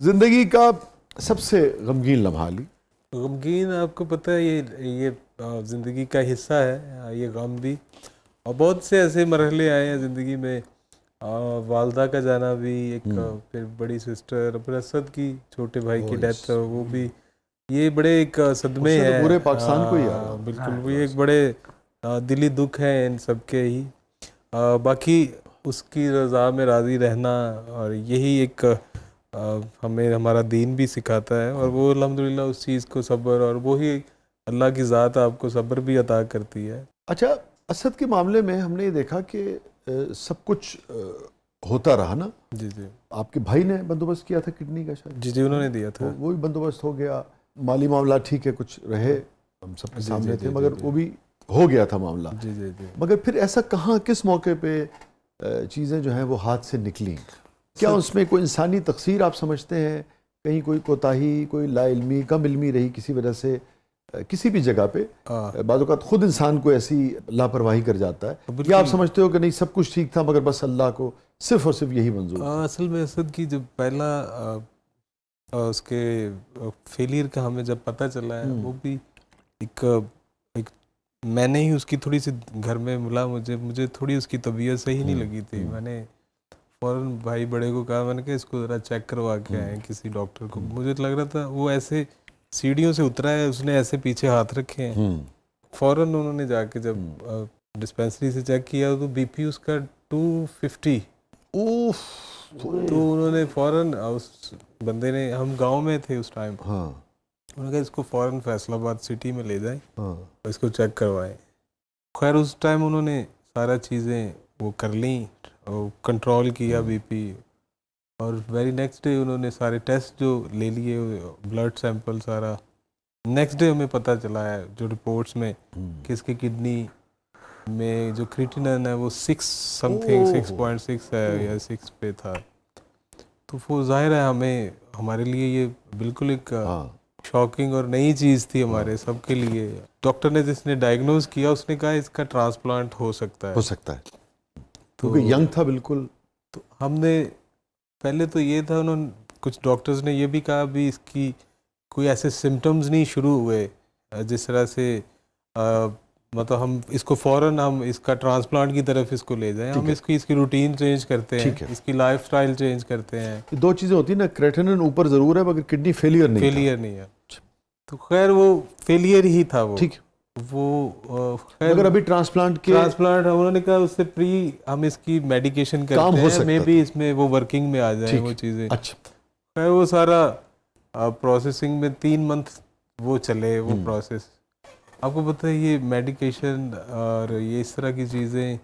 जिंदगी का सबसे गमगीन लम्हा ली। गमगीन, आपको पता है ये ज़िंदगी का हिस्सा है, ये गम भी। और बहुत से ऐसे मरहले आए हैं ज़िंदगी में। वालदा का जाना भी एक, फिर बड़ी सिस्टर फिर असद की छोटे भाई की डेथ, वो भी ये बड़े एक सदमे उससे तो हैं। पूरे पाकिस्तान को ही याद है। बिल्कुल, वो एक बड़े दिली दुख हैं इन सब के ही। बाकी उसकी रज़ा में राज़ी रहना, और यही एक हमें हमारा दीन भी सिखाता है। और वो अल्हम्दुलिल्लाह उस चीज़ को सब्र, और वही अल्लाह की ज़ात आपको सब्र भी अता करती है। अच्छा, असद के मामले में हमने ये देखा कि सब कुछ होता रहा ना। जी जी आपके भाई ने बंदोबस्त किया था किडनी का शायद। जी जी, उन्होंने दिया था। वो भी बंदोबस्त हो गया। माली मामला ठीक है, कुछ रहे, हम सबके जी सामने जी थे, जी मगर जी वो भी हो गया था मामला। जी जी जी। मगर फिर ऐसा कहाँ, किस मौके पे चीज़ें जो हैं वो हाथ से निकली? क्या उसमें कोई इंसानी तकसीर आप समझते हैं? कहीं कोई कोताही, कोई लाइल्मी, कम इल्मी रही किसी वजह से किसी भी जगह पे? बाज़ औक़ात खुद इंसान को ऐसी लापरवाही कर जाता है, या आप समझते हो कि नहीं, सब कुछ ठीक था मगर बस अल्लाह को सिर्फ और सिर्फ यही मंजूर था? असल में असद की जब पहला उसके फेलियर का हमें जब पता चला है, वो भी एक एक मैंने ही उसकी थोड़ी सी घर में मिला, मुझे थोड़ी उसकी तबीयत सही नहीं लगी थी। मैंने फ़ौरन भाई बड़े को कहा, मैंने कहा इसको ज़रा चेक करवा के आए किसी डॉक्टर को। मुझे तो लग रहा था वो ऐसे सीढ़ियों से उतरा है, उसने ऐसे पीछे हाथ रखे हैं। फ़ौरन उन्होंने जाके जब डिस्पेंसरी से चेक किया तो बीपी उसका 250। उफ, तो उन्होंने फ़ौरन उस बंदे ने, हम गांव में थे उस टाइम, हाँ उन्होंने कहा इसको फ़ौरन फैसलाबाद सिटी में ले जाएं हाँ, और इसको चेक करवाएं। खैर उस टाइम उन्होंने सारा चीज़ें वो कर ली और कंट्रोल किया बीपी। और वेरी नेक्स्ट डे उन्होंने सारे टेस्ट जो ले लिए, ब्लड सैंपल सारा, नेक्स्ट डे हमें पता चला है जो रिपोर्ट्स में कि इसकी किडनी में जो क्रिएटिनिन है वो 6 समथिंग 6.6 है या 6 पे था। तो वो जाहिर है हमें, हमारे लिए ये बिल्कुल एक शॉकिंग और नई चीज़ थी हमारे सबके लिए। डॉक्टर ने जिसने डायग्नोज किया उसने कहा इसका ट्रांसप्लांट हो सकता है। क्योंकि यंग था बिल्कुल। तो हमने पहले तो ये था, उन्होंने कुछ डॉक्टर्स ने ये भी कहा भी इसकी कोई ऐसे सिम्टम्स नहीं शुरू हुए जिस तरह से मतलब हम इसको फ़ौरन हम इसका ट्रांसप्लांट की तरफ इसको ले जाएं। हम इसकी रूटीन चेंज करते हैं, इसकी लाइफस्टाइल चेंज करते हैं। दो चीज़ें होती हैं ना, क्रेटिनिन ऊपर ज़रूर है मगर किडनी फेलियर नहीं है। तो खैर वो फेलियर ही था वो। ठीक, वो मगर अभी ट्रांसप्लांट उन्होंने कहा उससे प्री हम इसकी मेडिकेशन करते हैं, मे बी इसमें वो वर्किंग में आ जाए वो चीज़ें। अच्छा, खैर वो सारा प्रोसेसिंग में 3 मंथ वो चले वो प्रोसेस। आपको पता है ये मेडिकेशन और ये इस तरह की चीज़ें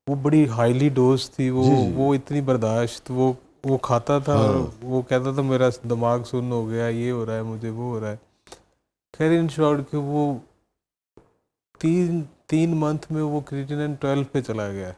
वो बड़ी हाईली डोज थी। वो इतनी बर्दाश्त, वो खाता था और वो कहता था मेरा दिमाग सुन्न हो गया, ये हो रहा है मुझे, वो हो रहा है। खैर इन शॉर्ट कि वो 3 मंथ में वो क्रिएटिनिन 12 पे चला गया।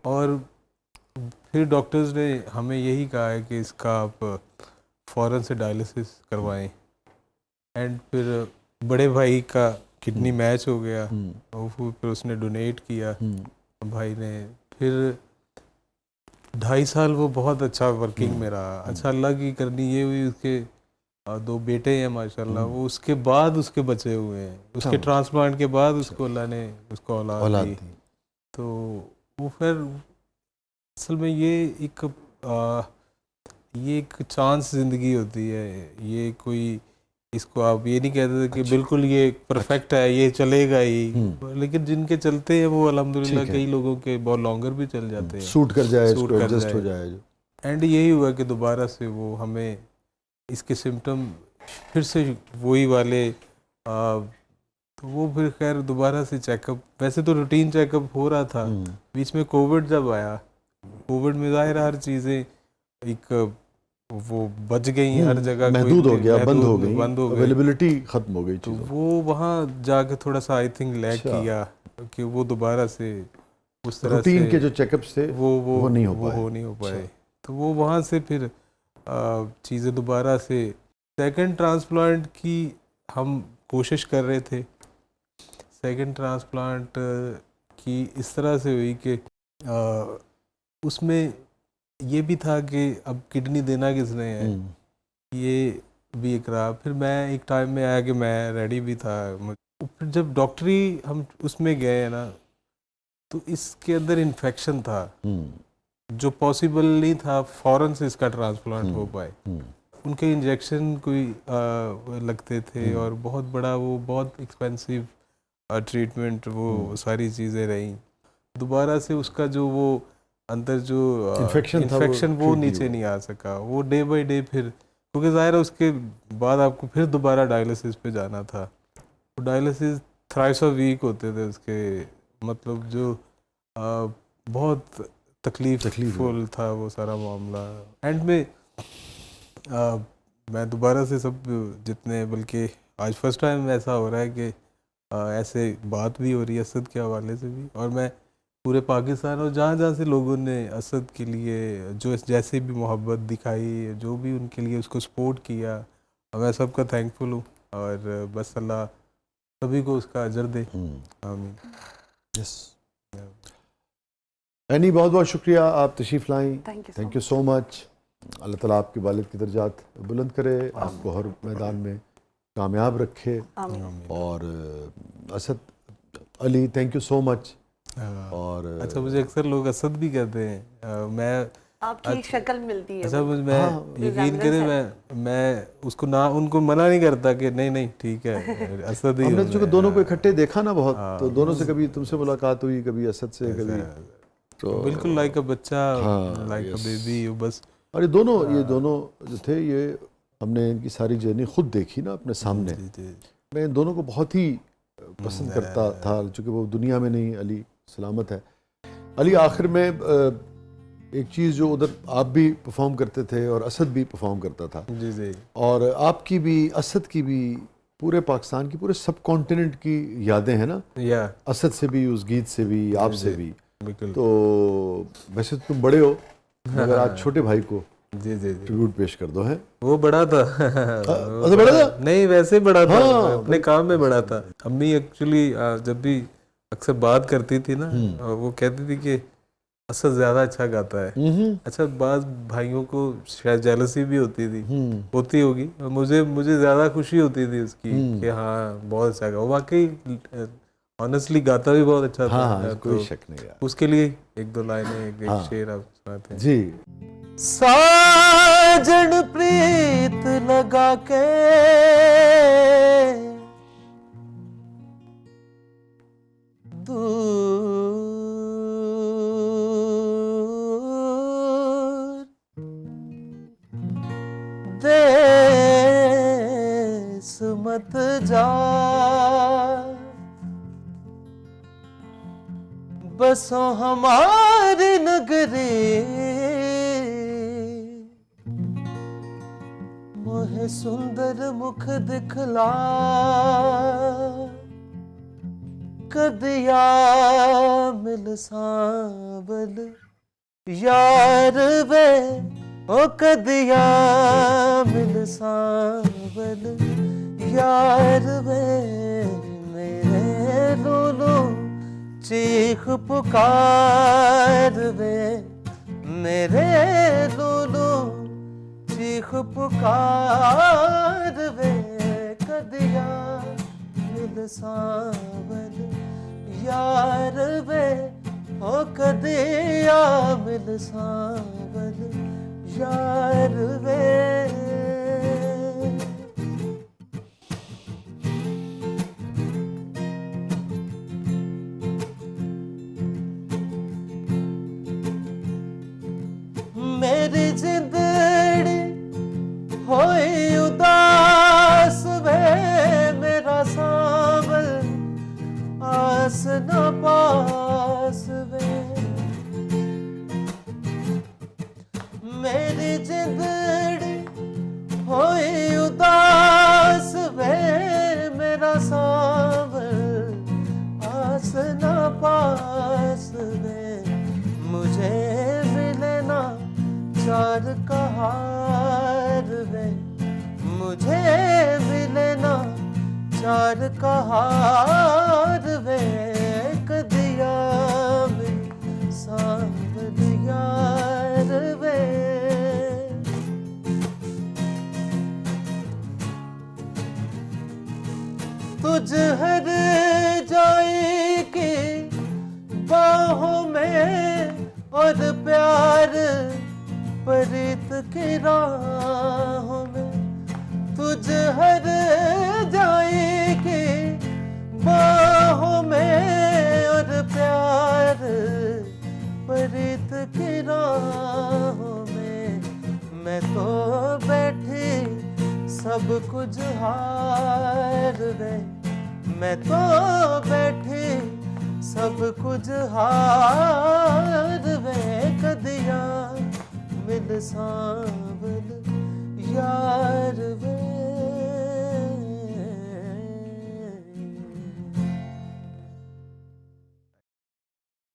और फिर डॉक्टर्स ने हमें यही कहा है कि इसका आप फ़ौरन से डायलिसिस करवाएं। एंड फिर बड़े भाई का किडनी मैच हो गया और फिर उसने डोनेट किया भाई ने। फिर 2.5 साल वो बहुत अच्छा वर्किंग में रहा। अच्छा, अल्लाह की करनी ये हुई, उसके 2 बेटे हैं माशाल्लाह, वो उसके बाद उसके बचे हुए हैं। उसके ट्रांसप्लांट के बाद उसको अल्लाह ने उसको औलाद दी। तो वो फिर असल में ये एक चांस ज़िंदगी होती है। ये कोई, इसको आप ये नहीं कहते थे कि बिल्कुल ये परफेक्ट है, ये चलेगा ही। लेकिन जिनके चलते हैं वो अल्हम्दुलिल्लाह कई लोगों के बहुत लॉन्गर भी चल जाते हैं, सूट कर जाए, एडजस्ट हो जाए। एंड यही हुआ कि दोबारा से वो हमें इसके सिम्टम फिर से वही वाले तो वो फिर खैर दोबारा से चेकअप, वैसे तो रूटीन चेकअप हो रहा था। बीच में कोविड जब आया, कोविड में ज़ाहिर हर चीज़ें एक वो बच गई, हर जगह महदूद हो गया, बंद हो गई, अवेलेबिलिटी खत्म हो गई। तो वो वहाँ जाके थोड़ा सा आई थिंक लैग किया कि वो दोबारा से उस तरह से रूटीन के जो चेकअप्स थे वो नहीं हो पाए। तो वो वहाँ से फिर चीज़ें दोबारा से सेकंड ट्रांसप्लांट की हम कोशिश कर रहे थे। सेकंड ट्रांसप्लांट की इस तरह से हुई कि उसमें ये भी था कि अब किडनी देना किसने है, ये भी एक रहा। फिर मैं एक टाइम में आया कि मैं रेडी भी था। फिर जब डॉक्टरी हम उसमें गए ना, तो इसके अंदर इन्फेक्शन था जो पॉसिबल नहीं था फ़ौरन से इसका ट्रांसप्लांट हो पाए। उनके इंजेक्शन कोई लगते थे और बहुत बड़ा, वो बहुत एक्सपेंसिव ट्रीटमेंट, वो सारी चीज़ें रहीं। दोबारा से उसका जो वो अंदर जो इन्फेक्शन वो नीचे नहीं आ सका। वो डे बाय डे फिर, क्योंकि ज़ाहिर है उसके बाद आपको फिर दोबारा डायलिसिस पे जाना था। तो डायलिसिस थ्राइस अ वीक होते थे उसके, मतलब जो बहुत तकलीफुल था वो सारा मामला। एंड में मैं दोबारा से सब जितने, बल्कि आज फर्स्ट टाइम ऐसा हो रहा है कि ऐसे बात भी हो रही है असद के हवाले से भी, और मैं पूरे पाकिस्तान और जहाँ जहाँ से लोगों ने असद के लिए जो जैसे भी मोहब्बत दिखाई, जो भी उनके लिए उसको सपोर्ट किया, मैं सबका थैंकफुल हूँ। और बस अल्लाह सभी को उसका अजर दे, आमीन। यस एनी, बहुत बहुत शुक्रिया, आप तशरीफ़ लाई, थैंक यू सो मच। अल्लाह ताला आपके वालिद की दर्जात बुलंद करे, आपको हर मैदान में कामयाब रखे। और Asad Ali, thank you so much. और अच्छा, मुझे अक्सर लोग असद भी कहते हैं, मैं आपकी शक्ल मिलती है। अच्छा, मैं यकीन करें, मैं उसको ना, उनको मना नहीं करता कि नहीं नहीं ठीक है असद ही। हमने तो दोनों को इकट्ठे देखा ना बहुत, तो दोनों से कभी तुमसे मुलाकात हुई, कभी असद से, कभी तो बिल्कुल लाइक अ बच्चा, लाइक अ बेबी बस। और ये दोनों जो थे, ये हमने इनकी सारी जर्नी खुद देखी ना अपने सामने। मैं इन दोनों को बहुत ही पसंद करता था, चूँकि वो दुनिया में नहीं, अली सलामत है। अली, आखिर में एक चीज़ जो उधर आप भी परफॉर्म करते थे और असद भी परफॉर्म करता था, जी जी, और आपकी भी असद की भी पूरे पाकिस्तान की, पूरे सब कॉन्टिनेंट की यादें हैं ना, या असद से भी, उस गीत से भी, आपसे भी। बिल्कुल। तो वैसे तो तुम बड़े हो, मगर आज छोटे भाई को जी जी ट्रिब्यूट पेश कर दो। है वो बड़ा था अच्छा, बड़ा था? नहीं, वैसे बड़ा था, हाँ, अपने काम में बड़ा था। अम्मी एक्चुअली जब भी अक्सर बात करती थी ना, वो कहती थी कि असद ज्यादा अच्छा गाता है। अच्छा, बाज भाइयों को शायद जेलसी भी होती थी, होती होगी, मुझे ज्यादा खुशी होती थी उसकी कि हाँ बहुत अच्छा गा। वाकई ऑनेस्टली गाता भी बहुत अच्छा था। हाँ, कोई शक नहीं यार। उसके लिए एक दो लाइनें, एक शेर आप सुनाते हैं जी। साजन प्रीत लगा के दूर देश मत जा, बसो हमारी नगरी, मोहे सुंदर मुख दिखला, कदिया मिल सांबल यार वे, ओ कदिया मिल सांबल यार वे, मेरे लोलो चीख पुकार वे, मेरे लोलो चीख पुकार वे, कदिया मिल सांवल यार वे, ओ कदिया मिल सांवल यार वे। मेरी जिंदड़ी होई उदास वे, मेरा सांवल आस न पास वे, मेरी जिंदड़ी होई उदास वे, मेरा सांवल आस न पास वे, मुझे मिलना चार कहार वे, मुझे मिलना चार कहार वे, कदिया में सांवल यार वे, तुझ हर जाए के बाहों में और प्यार परित की राहों में, तुझ हर जाए के बाहों में और प्यार परित की राहों में, मैं तो बैठी सब कुछ हार गए, मैं तो बैठी सब कुछ हार